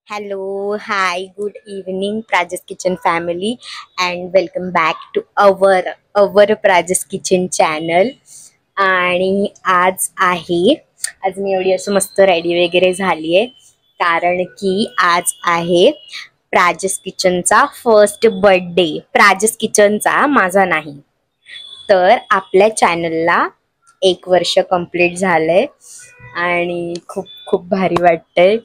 Hello, hi, good evening, Prajas Kitchen family, and welcome back to our Prajas Kitchen channel. आणि आज मी एवढी असं मस्त रेडी वगैरे झाली आहे कारण की आज आहे प्राजस किचनचा फर्स्ट बर्थडे. प्राजस किचनचा, माझा नाही. तर आपल्या चॅनलला 1 वर्ष कंप्लीट झालंय आणि खूप खूप भारी वाटतंय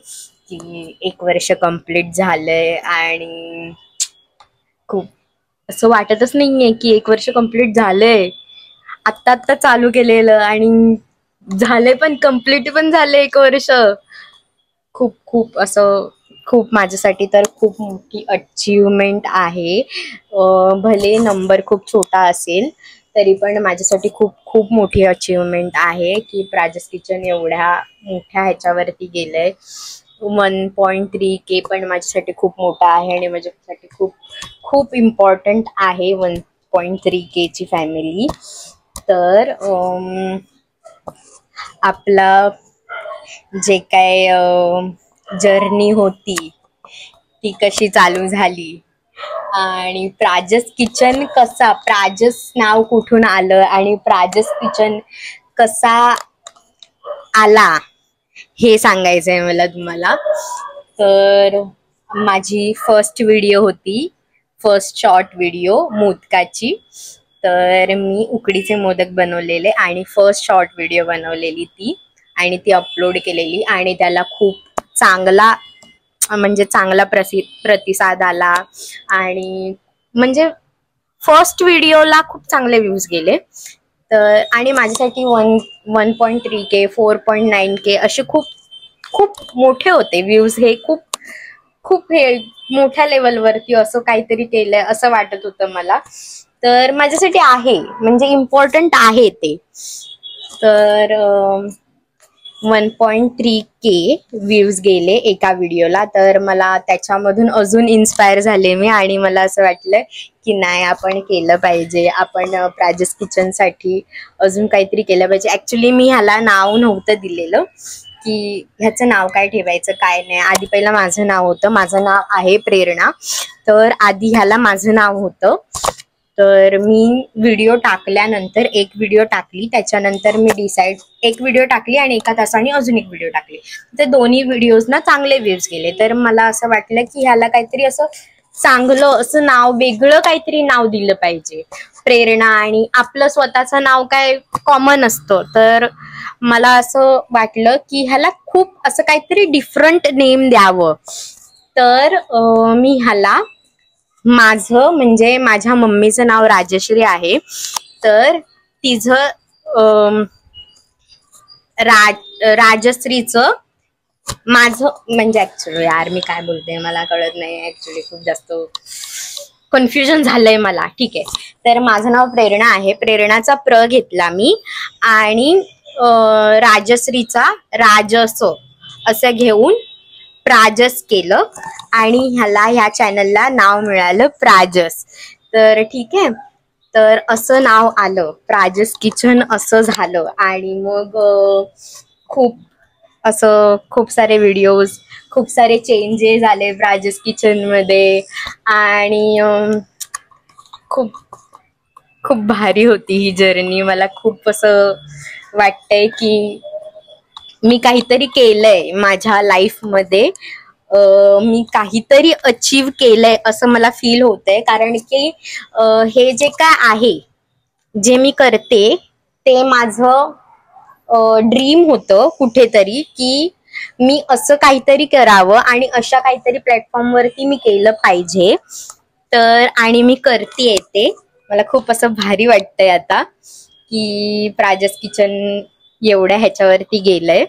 की 1 वर्ष कंप्लीट झालंय. आणि खूप असं वाटतच नाहीये की 1 वर्ष कंप्लीट झालंय. आत्ता आत्ता चालू केलेलं आणि झाले पण, कंप्लीट पण झाले 1 वर्ष. खूप खूप असं खूप माझ्यासाठी तर खूप मोठी अचीवमेंट आहे. भले नंबर खूप छोटा असेल तरी पण माझ्यासाठी खूप खूप मोठी अचीवमेंट आहे की प्राजस किचन एवढ्या मोठ्या ह्याच्यावरती गेलंय. 1.3K पण माझ्यासाठी खूप मोठा आहे आणि माझ्यासाठी खूप खूप इम्पॉर्टंट आहे 1.3K ची फॅमिली. तर आपला जे काय जर्नी होती ती कशी चालू झाली आणि प्राजस किचन कसा, प्राजस नाव कुठून आलं आणि प्राजस किचन कसा आला हे सांगायचंय मला तुम्हाला. तर माझी फर्स्ट व्हिडिओ होती, फर्स्ट शॉर्ट व्हिडिओ मोदकाची. तर मी उकडीचे मोदक बनवलेले आणि फर्स्ट शॉर्ट व्हिडिओ बनवलेली ती आणि ती अपलोड केलेली आणि त्याला खूप चांगला म्हणजे चांगला प्रतिसाद आला. आणि म्हणजे फर्स्ट व्हिडिओला खूप चांगले व्ह्यूज गेले. तर आणि माझ्यासाठी 1.3K 4.9K असे खूप खूप मोठे होते व्ह्यूज. हे खूप खूप हे मोठ्या लेवलवरती असं काहीतरी केलंय असं वाटत होतं मला. तर माझ्यासाठी आहे म्हणजे इम्पॉर्टंट आहे ते. तर 1.3K व्ह्यूज गेले एका व्हिडिओला. तर मला त्याच्यामधून अजून इन्स्पायर झाले मी आणि मला असं वाटलं की नाही, आपण केलं पाहिजे, आपण प्राजस किचनसाठी अजून काहीतरी केलं पाहिजे. ऍक्च्युली मी ह्याला नाव नव्हतं दिलेलं की ह्याचं नाव काय ठेवायचं काय नाही. आधी पहिला माझं नाव होतं, माझं नाव आहे प्रेरणा. तर आधी ह्याला माझं नाव होतं. तर मी व्हिडिओ टाकल्यानंतर एक व्हिडिओ टाकली, त्याच्यानंतर मी एक व्हिडिओ टाकली आणि एका तासाने अजून एक व्हिडिओ टाकली. तर दोन्ही व्हिडिओज ना चांगले व्ह्यूज गेले. तर मला असं वाटलं की ह्याला काहीतरी असं चांगलं असं नाव, वेगळं काहीतरी नाव दिलं पाहिजे. प्रेरणा आणि आपलं स्वतःचं नाव काय कॉमन असतं. तर मला असं वाटलं की ह्याला खूप असं काहीतरी डिफरंट नेम द्यावं. तर मी ह्याला माझं म्हणजे माझ्या मम्मीचं नाव राजश्री आहे. तर तिचं राजश्रीचं माझं म्हणजे ऍक्च्युली यार मी काय बोलते मला कळत नाही. ऍक्च्युली खूप जास्त कन्फ्युजन झालंय मला. ठीक आहे, तर माझं नाव प्रेरणा आहे. प्रेरणाचा प्र घेतला मी आणि राजश्रीचा राजस असं घेऊन प्राजस केलं आणि ह्या चॅनलला नाव मिळालं प्राजस. तर ठीक आहे, तर असं नाव आलं, प्राजस किचन असं झालं. आणि मग खूप सारे व्हिडिओज, खूप सारे चेंजेस आले प्राजस किचन मध्ये. आणि खूप खूप भारी होती ही जर्नी. मला खूप असं वाटतंय की मी काहीतरी केलंय माझ्या लाईफ मध्ये. मी काहीतरी अचीव केलंय असं मला फील होतंय. कारण की हे जे काय आहे, जे मी करते ते माझं ड्रीम होतं कुठेतरी की मी असं काहीतरी करावं आणि अशा काहीतरी प्लॅटफॉर्म वरती मी केलं पाहिजे. तर आणि मी करतेय ते. मला खूप असं भारी वाटतंय आता की प्राजस किचन एवढ्या ह्याच्यावरती गेलंय.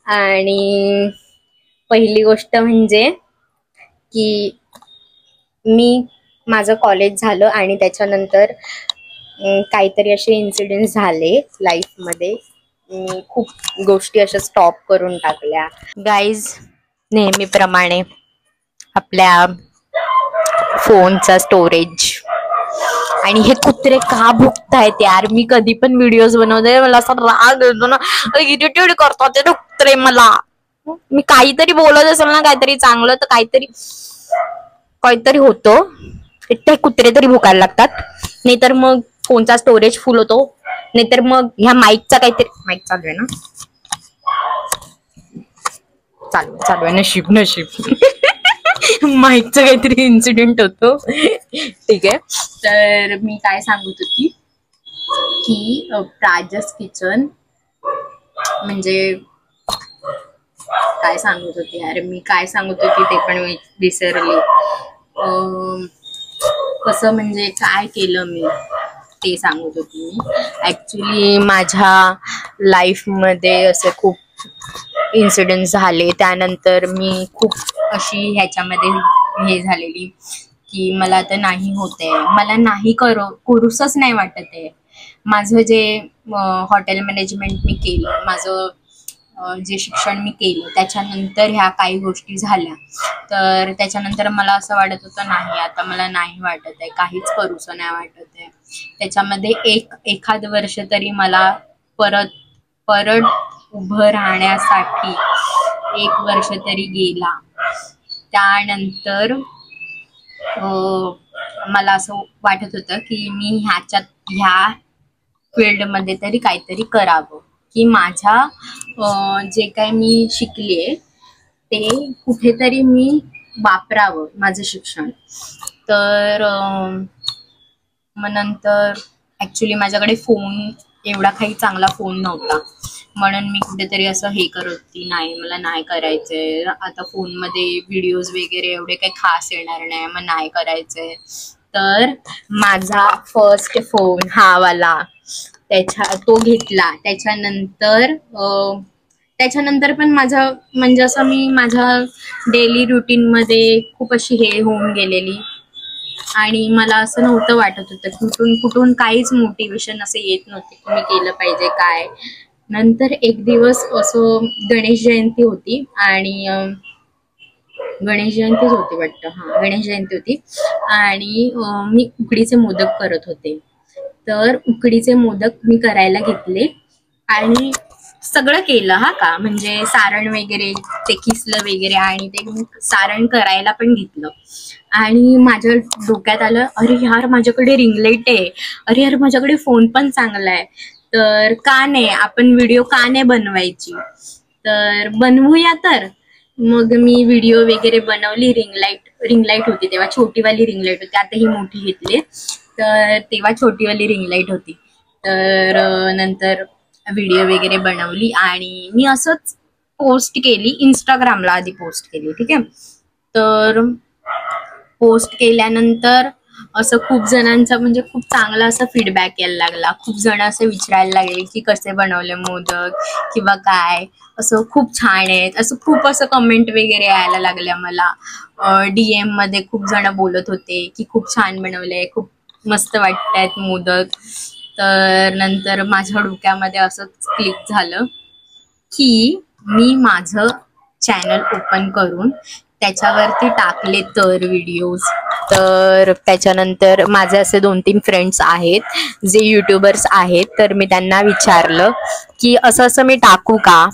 आणि पहिली गोष्ट म्हणजे की माझं कॉलेज झालं आणि त्याच्यानंतर काहीतरी असे इन्सिडेंट झाले लाईफमध्ये. मी खूप गोष्टी अशा स्टॉप करून टाकल्या. गाईज, नेहमीप्रमाणे आपल्या फोनचा स्टोरेज आणि हे कुत्रे का भुकतायत यार. मी कधी पण व्हिडिओज बनवते मला असा राग येतो ना, इरिटेट करतात ते कुत्रे मला. मी काहीतरी बोलत असेल ना काहीतरी चांगलं तर काहीतरी होतं. ते कुत्रे तरी भुकायला लागतात, नाहीतर मग फोनचा स्टोरेज फुल होतो, नाहीतर मग ह्या माईकचा काहीतरी माईक चालू आहे ना, चालू आहे, नशीब माईकचा काहीतरी इन्सिडेंट होतो. ठीक आहे. तर मी काय सांगत होती की प्राजस किचन म्हणजे काय सांगत होती यार, मी काय सांगत होती ते पण मी विसरली. कसं म्हणजे काय केलं मी ते सांगत होती मी. ऍक्च्युली माझ्या लाईफमध्ये असे खूप इन्सिडेंट झाले, त्यानंतर मी खूप अशी ह्याच्यामध्ये हे झालेली की मला आता नाही होते, मला नाही करूसच नाही वाटत आहे. माझं जे हॉटेल मॅनेजमेंट मी केलं, माझं जे शिक्षण मी केलं, त्याच्यानंतर ह्या काही गोष्टी झाल्या, तर त्याच्यानंतर मला असं वाटत होतं नाही आता मला नाही वाटत आहे, काहीच करूसं नाही वाटत आहे. त्याच्यामध्ये एखाद वर्ष तरी मला परत उभं राहण्यासाठी 1 वर्ष तरी गेला. त्यानंतर मला असं वाटत होतं की मी ह्या फील्डमध्ये तरी काहीतरी करावं, की माझ्या जे काय मी शिकले ते कुठेतरी मी वापरावं माझं शिक्षण. तर मग नंतर ऍक्च्युली माझ्याकडे फोन एवढा काही चांगला फोन नव्हता, म्हणून मी कुठेतरी असं हे करत होती, नाही मला नाही करायचंय आता फोनमध्ये व्हिडिओज वगैरे एवढे काही खास येणार नाही, मग नाही करायचंय. तर माझा फर्स्ट फोन हा वाला तो घेतला. त्याच्यानंतर पण माझं म्हणजे असं मी माझ्या डेली रुटीन मध्ये खूप अशी हे होऊन गेलेली आणि मला असं नव्हतं वाटत होतं, कुठून काहीच मोटिवेशन असं येत नव्हते की मी केलं पाहिजे काय. नंतर एक दिवस असं गणेश जयंती होती आणि गणेश जयंतीच होती वाटतं, गणेश जयंती होती आणि मी उकडीचे मोदक करत होते. तर उकडीचे मोदक मी करायला घेतले आणि सगळं केलं का, म्हणजे सारण वगैरे ते किसलं वगैरे आणि ते सारण करायला पण घेतलं आणि माझ्या डोक्यात आलं, अरे यार माझ्याकडे रिंग लाईट आहे, अरे यार माझ्याकडे फोन पण चांगला आहे, तर का नाही आपण व्हिडिओ का नाही बनवायची, तर बनवूया. तर मग मी व्हिडिओ वगैरे बनवली. रिंग लाईट होती तेव्हा, छोटीवाली रिंग लाईट होती, आता ही मोठी घेतली, तर तेव्हा छोटीवाली रिंग लाईट होती. तर नंतर व्हिडिओ वगैरे बनवली आणि मी असंच पोस्ट केली इंस्टाग्रामला, आधी पोस्ट केली. ठीक आहे. तर पोस्ट केल्यानंतर असं खूप जणांचा म्हणजे खूप चांगला असा फीडबॅक यायला लागला. खूप जण असं विचारायला लागले की कसे बनवले मोदक किंवा काय, असं खूप छान आहेत, असं खूप असं कमेंट वगैरे यायला लागल्या मला. DM मध्ये खूप जण बोलत होते की खूप छान बनवले, खूप मस्त वाटतायत मोदक. तर नंतर माझ्या डोक्यामध्ये असंच क्लिक झालं की मी माझं चॅनल ओपन करून त्याच्यावरती टाकले तर व्हिडिओज. तर त्याच्यानंतर माझे असे 2-3 फ्रेंड्स आहेत जे युट्यूबर्स आहेत, तर मी त्यांना विचारलं की असं मी टाकू का,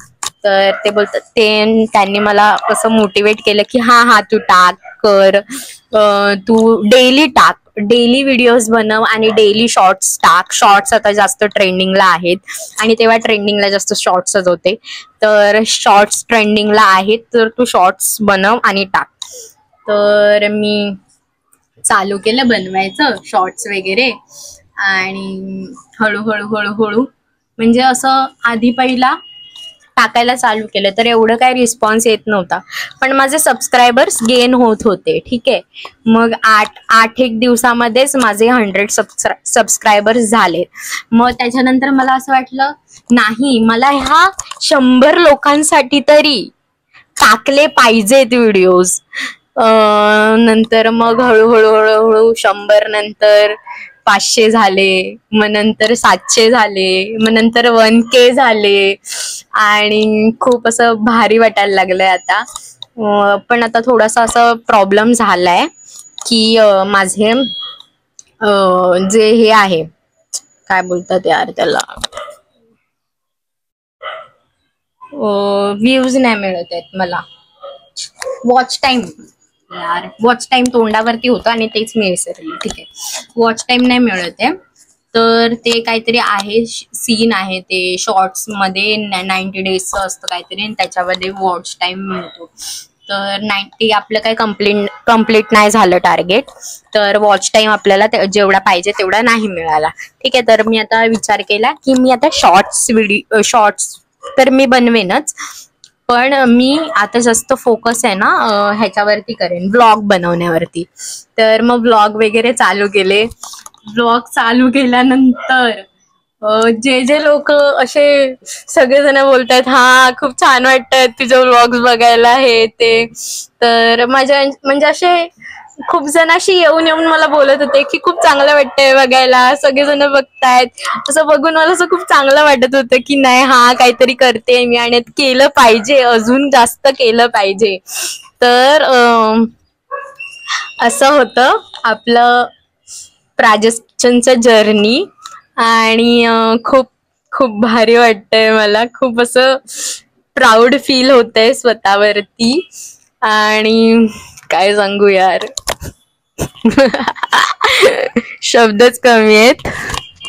तर ते बोलतात त्यांनी मला असं मोटिवेट केलं की हा तू टाक कर, तू डेली टाक, डेली व्हिडिओज बनव आणि डेली शॉर्ट्स टाक. शॉर्ट्स आता जास्त ट्रेंडिंगला आहेत आणि तेव्हा ट्रेंडिंगला जास्त शॉर्ट्सच होते, तर शॉर्ट्स ट्रेंडिंगला आहेत तर तू शॉर्ट्स बनव आणि टाक. तर मी चालू केलं बनवायचं शॉर्ट्स वगैरे आणि हळूहळू म्हणजे असं आधी पहिला टाकायला चालू केलं तर एवढं काही रिस्पॉन्स येत नव्हता, पण माझे सबस्क्रायबर्स गेन होत होते. ठीक आहे. मग 8 दिवसामध्येच माझे 100 सबस्क्रायबर्स झाले. मग त्याच्यानंतर मला असं वाटलं नाही, मला ह्या 100 लोकांसाठी तरी टाकले पाहिजेत व्हिडिओज. नंतर मग हळूहळू 100 नंतर 500 झाले, मग नंतर 700 झाले, मग नंतर 1K झाले आणि खूप असं भारी वाटायला लागलंय आता. पण आता थोडासा असं प्रॉब्लेम झालाय की माझे जे हे आहे काय बोलतात यार त्याला, व्ह्यूज नाही मिळत आहेत मला. वॉच टाइम, यार वॉच टाइम तोंडावरती होतं आणि तेच मी विसरली. ठीक आहे, वॉच टाइम नाही मिळत आहे. तर ते काहीतरी आहे, सीन आहे ते शॉर्ट्स मध्ये 90 डेजचं असतं काहीतरी आणि त्याच्यामध्ये वॉच टाइम मिळतो. तर 90 आपलं काही कम्प्लीट नाही झालं टार्गेट, तर वॉच टाइम आपल्याला जेवढा पाहिजे तेवढा नाही मिळाला. ठीक आहे, तर मी आता विचार केला की मी आता शॉर्ट्स तर मी बनवेनच, पण मी आता जास्त फोकस आहे ना ह्याच्यावरती करेन, व्लॉग बनवण्यावरती. तर मग व्लॉग वगैरे चालू केले. व्लॉग चालू केल्यानंतर जे जे लोक असे सगळेजण बोलतात, हा खूप छान वाटतात तुझे व्लॉग्स बघायला हे ते. तर माझ्या म्हणजे असे खूप जण अशी येऊन येऊन मला बोलत होते की खूप चांगलं वाटतंय बघायला, सगळेजण बघतायत. असं बघून मला असं खूप चांगलं वाटत होतं की नाही, हा काहीतरी करते मी आणि केलं पाहिजे, अजून जास्त केलं पाहिजे. तर असं होतं आपलं प्राजस किचनचं जर्नी. आणि खूप खूप भारी वाटतंय मला, खूप असं प्राऊड फील होतंय स्वतःवरती. आणि काय सांगू यार, शब्दच कमी आहेत,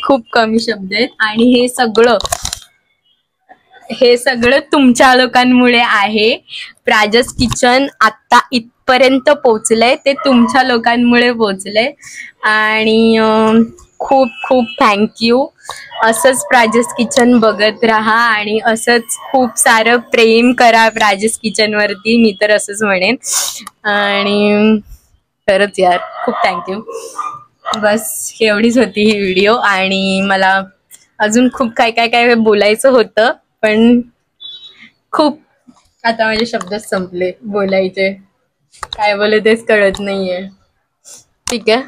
खूप कमी शब्द आहेत. आणि हे सगळं तुमच्या लोकांमुळे आहे. प्राजस किचन आता इथपर्यंत पोचलंय ते तुमच्या लोकांमुळे पोचलंय. आणि खूप खूप थँक्यू. असंच प्राजस किचन बघत राहा आणि असंच खूप सारं प्रेम करा प्राजस किचन वरती, मी तर असंच म्हणेन. आणि खरंच यार खूप थँक्यू. बस एवढीच होती ही व्हिडिओ. आणि मला अजून खूप काय काय काय बोलायचं होतं, पण खूप आता माझे शब्दच संपले बोलायचे, काय बोलू तेच कळत नाहीये. ठीक आहे,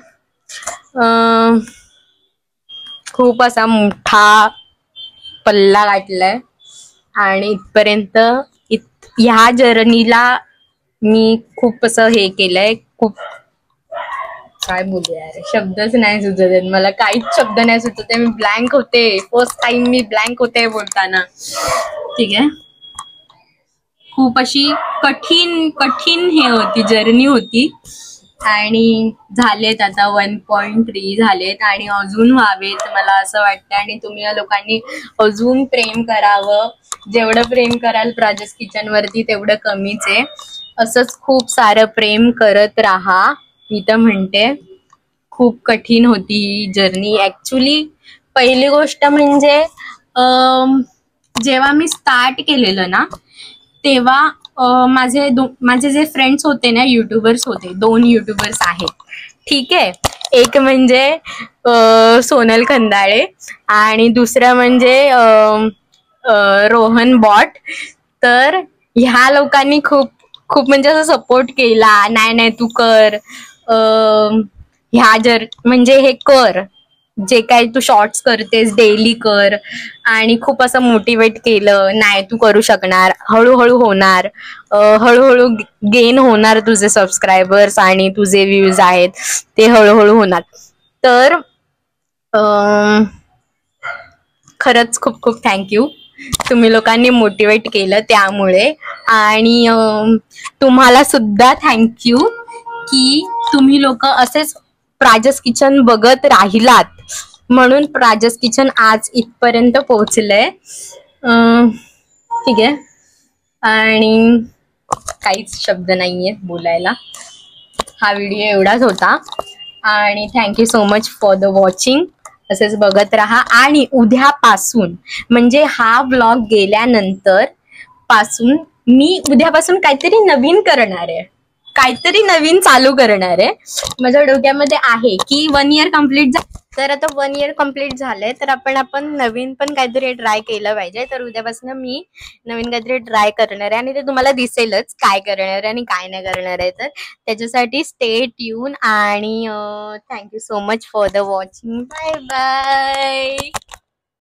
खूप असा मोठा पल्ला गाठलाय आणि इथपर्यंत ह्या जर्नीला मी खूप असं हे केलंय. खूप काय बोलू यार, शब्दच नाही सुचत मला, काहीच शब्द नाही सुचत. मी ब्लँक होते, फर्स्ट टाइम मी ब्लँक होते बोलताना. ठीक आहे, खूप अशी कठीण हे होती, जर्नी होती. आणि झालेत आता 1.3 झालेत आणि अजून व्हावेत मला असं वाटतं. आणि तुम्ही या लोकांनी अजून प्रेम करावं, जेवढं प्रेम कराल प्राजस किचन वरती तेवढं कमीच आहे. असंच खूप सारं प्रेम करत राहा, मी तर म्हणते. खूप कठीण होती ही जर्नी ऍक्च्युली. पहिली गोष्ट म्हणजे जेव्हा मी स्टार्ट केलेलं ना, तेव्हा माझे जे फ्रेंड्स होते ना, युट्यूबर्स होते, 2 युट्यूबर्स आहेत. ठीक आहे, एक म्हणजे सोनल खंदाळे आणि दुसरं म्हणजे रोहन बॉट. तर ह्या लोकांनी खूप खूप म्हणजे असं सपोर्ट केला, नाही तू कर, म्हणजे हे कर, जे काही तू शॉर्ट्स करतेस डेली कर. आणि खूप असं मोटिवेट केलं, नाही तू करू शकणार, हळूहळू होणार, हळूहळू गेन होणार तुझे सबस्क्रायबर्स आणि तुझे व्ह्यूज आहेत ते हळूहळू होणार. तर खरंच खूप खूप थँक्यू, तुम्ही लोकांनी मोटिवेट केलं त्यामुळे. आणि तुम्हाला सुद्धा थँक्यू की तुम्ही लोक असेच प्राजस किचन बघत राहिलात, म्हणून प्राजस किचन आज इथपर्यंत पोहोचलंय. ठीक आहे, आणि काहीच शब्द नाहीये बोलायला. हा व्हिडिओ एवढाच होता आणि thank you so much for the watching. असेच बघत राहा. आणि उद्यापासून म्हणजे हा व्लॉग गेल्यानंतर पासून मी उद्यापासून काहीतरी नवीन करणार आहे, काहीतरी नवीन चालू करणार आहे. माझ्या डोक्यामध्ये आहे की 1 इयर कम्प्लीट तर आता 1 इयर कम्प्लीट झालंय, तर आपण नवीन पण काहीतरी ट्राय केलं पाहिजे. तर उद्यापासून मी नवीन काहीतरी ट्राय करणार आहे आणि ते तुम्हाला दिसेलच काय करणार आहे आणि काय नाही करणार आहे. तर त्याच्यासाठी स्टे ट्यून. आणि thank you so much for the watching. Bye bye.